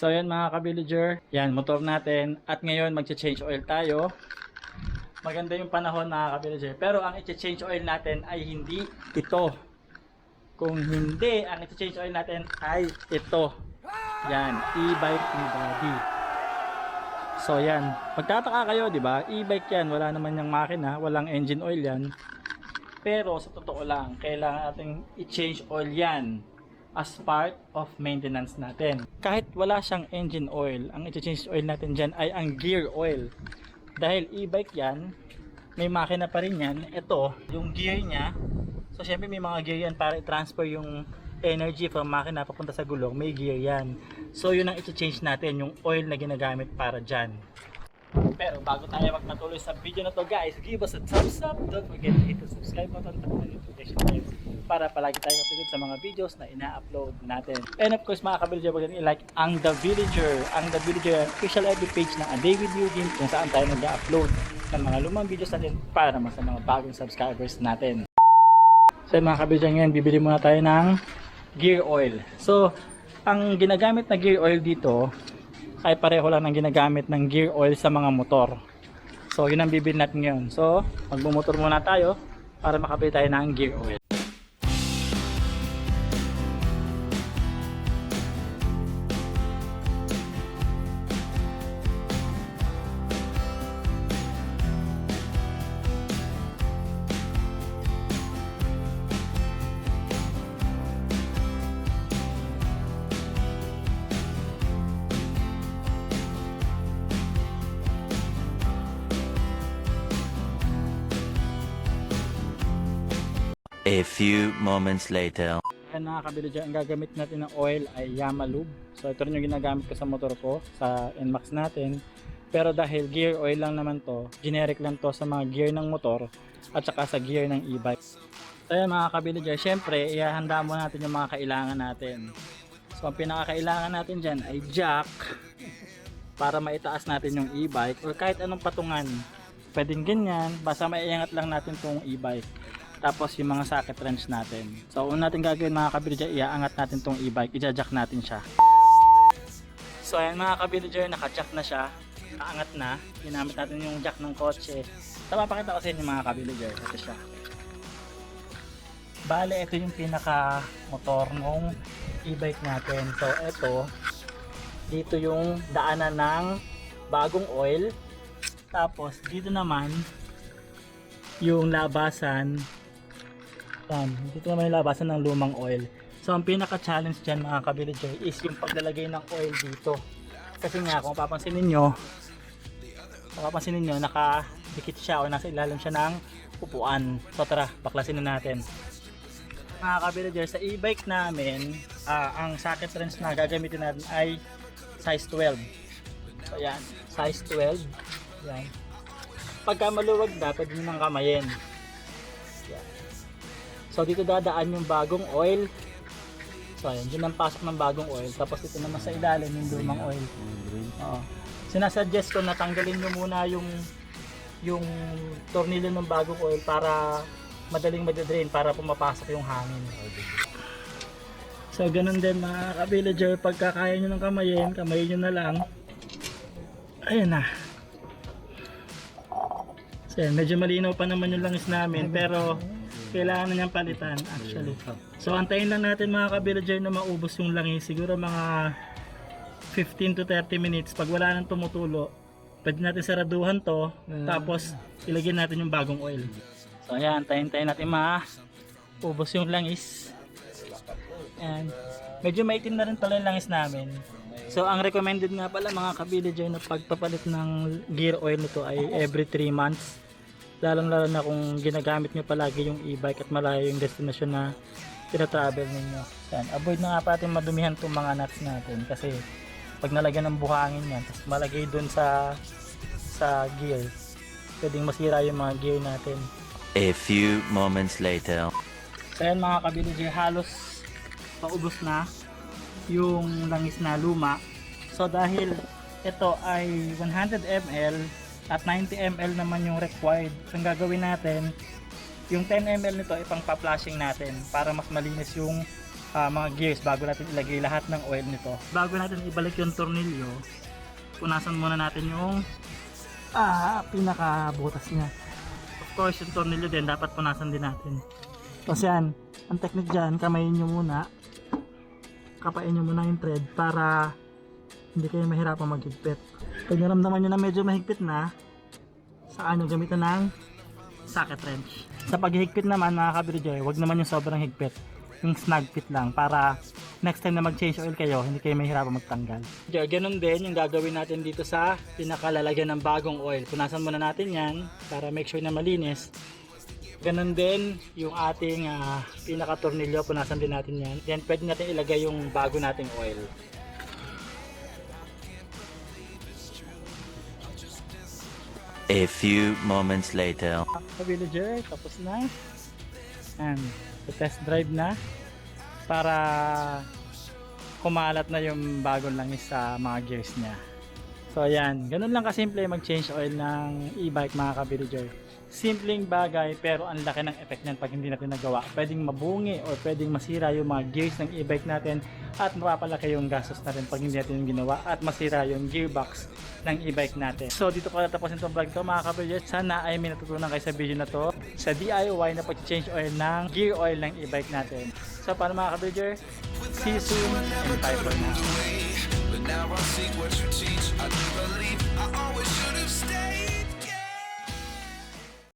So yan mga ka-villager, yan motor natin at ngayon magche-change oil tayo. Maganda yung panahon mga ka-villager, pero ang i-change oil natin ay hindi ito. Kung hindi, ang i-change oil natin ay ito. Yan, e-bike e-body. So yan, magtataka kayo, di ba? E-bike yan, wala naman yung makina, walang engine oil yan. Pero sa totoo lang, kailangan nating i-change oil yan as part of maintenance natin. Kahit wala siyang engine oil, ang i-change oil natin dyan ay ang gear oil. Dahil e-bike yan, may makina pa rin yan. Ito, yung gear niya. So syempre may mga gear yan para i-transfer yung energy from makina papunta sa gulong. May gear yan. So yun ang i-change natin, yung oil na ginagamit para dyan. Pero bago tayo magpatuloy sa video na to guys, give us a thumbs up. Don't forget to hit the subscribe button at the notification bell para palagi tayo updated sa mga videos na ina-upload natin. And of course mga ka-villager, huwag natin i-like ang The Villager. Ang The Villager official FB page ng A Day With You Game kung saan tayo nag-upload ng mga lumang videos natin para naman sa mga bagong subscribers natin. So mga ka-villager, ngayon bibili muna tayo ng gear oil. So ang ginagamit na gear oil dito ay pareho lang ng ginagamit ng gear oil sa mga motor. So yun ang bibili natin ngayon. So magbumotor muna tayo para makabili tayo ng gear oil. A few moments later. Ayan mga ka-villager, ang gagamit natin ng oil ay Yamalube. So ito rin yung ginagamit ko sa motor ko, sa NMAX natin. Pero dahil gear oil lang naman to, generic lang to sa mga gear ng motor at saka sa gear ng e-bike. So ayan mga ka-villager, syempre ihahanda mo natin yung mga kailangan natin. So ang pinakakailangan natin dyan ay jack para maitaas natin yung e-bike or kahit anong patungan. Pwedeng ganyan, basta maiangat lang natin tong e-bike. Tapos yung mga socket wrench natin. So una natin gagawin mga ka-villager, iaangat natin tong e-bike, i-jack natin siya. So ayan mga ka-villager, naka-jack na siya, naangat na. Ginamit natin yung jack ng kotse. So mapakita ko sa inyo mga ka-villager, ito siya. Bale, ito yung pinaka motor ng e-bike natin. So ito, dito yung daanan ng bagong oil. Tapos dito naman yung labasan. Dito naman yung labasan ng lumang oil. So ang pinaka-challenge dyan mga ka-villager is yung paglalagay ng oil dito. Kasi nga kung papansinin nyo nakadikit siya o nasa ilalim siya ng upuan. So tara, baklasin na natin. Mga ka-villager, sa e-bike namin, ang socket wrench na gagamitin natin ay size 12. So yan, size 12. Yan. Pagka maluwag na, pwede nyo nang kamayin. Yan. So dito dadaan yung bagong oil. So ayan, dyan ang pasok ng bagong oil. Tapos ito naman sa ilalim yung lumang oil. Oo. Sinasuggest ko na tanggalin nyo muna yung tornilyo ng bagong oil para madaling madadrain, para pumapasok yung hangin. So ganun din mga ka-villager, pagka kaya nyo ng kamayin nyo na lang. Ayan na. So yan, medyo malinaw pa naman yung langis namin, pero kailangan na niyang palitan actually. So antayin lang natin mga ka-villager na maubos yung langis, siguro mga 15 to 30 minutes. Pag wala nang tumutulo, pwede natin saraduhan to, tapos ilagyan natin yung bagong oil. So ayan, antayin natin maubos yung langis. And medyo maitim na rin pala yung langis namin. So ang recommended nga pala mga ka-villager na pagpapalit ng gear oil nito ay every 3 months. Lalong-lalo na kung ginagamit nyo palagi yung e-bike at malayo yung destination na tinatravel ninyo. Yan. Avoid na nga pa natin madumihan itong mga nuts natin kasi pag nalagyan ng buhangin yan, tapos malagay dun sa gear, pwedeng masira yung mga gear natin. A few moments later. So yan mga ka-villager, halos paubos na yung langis na luma. So dahil ito ay 100 ml at 90 ml naman yung required, ang gagawin natin, yung 10 ml nito ipang pa-flashing natin para mas malinis yung mga gears bago natin ilagay lahat ng oil nito. Bago natin ibalik yung tornilyo, punasan muna natin yung pinakabutas niya. Of course, yung tornilyo din dapat punasan din natin. Kasi yan, ang technique dyan, kamayin nyo muna, kapain nyo muna yung thread para hindi kayo mahirapan maghigpit. Pag naramdaman nyo na medyo mahigpit na, saka nyo gamitan ng socket wrench. Sa paghihigpit naman mga kabirjoy, wag naman yung sobrang higpit, yung snag fit lang para next time na mag-change oil kayo, hindi kayo mahirapan magtanggal. Ganun din yung gagawin natin dito sa pinakalalagyan ng bagong oil. Punasan muna natin yan para make sure na malinis. Ganun din yung ating pinaka-tornilyo, punasan din natin yan. Then pwede natin ilagay yung bago nating oil. A few moments later. Villager, tapos na. And test drive na para kumalat na yung bagong langis sa mga gears niya. So ayan, ganun lang kasimple mag-change oil ng e-bike mga ka-villager. Simpleng bagay pero ang laki ng effect niyan pag hindi natin nagawa. Pwedeng mabungi or pwedeng masira yung mga gears ng e-bike natin at mapapalaki yung gastos natin pag hindi natin yung ginawa at masira yung gearbox ng e-bike natin. So dito ko natapusin itong vlog to mga ka-villager. Sana ay may natutunan kayo sa video na to sa DIY na pag-change oil ng gear oil ng e-bike natin. So paano mga ka-villager? See you soon and bye for now. But now I see what you teach. I do believe I always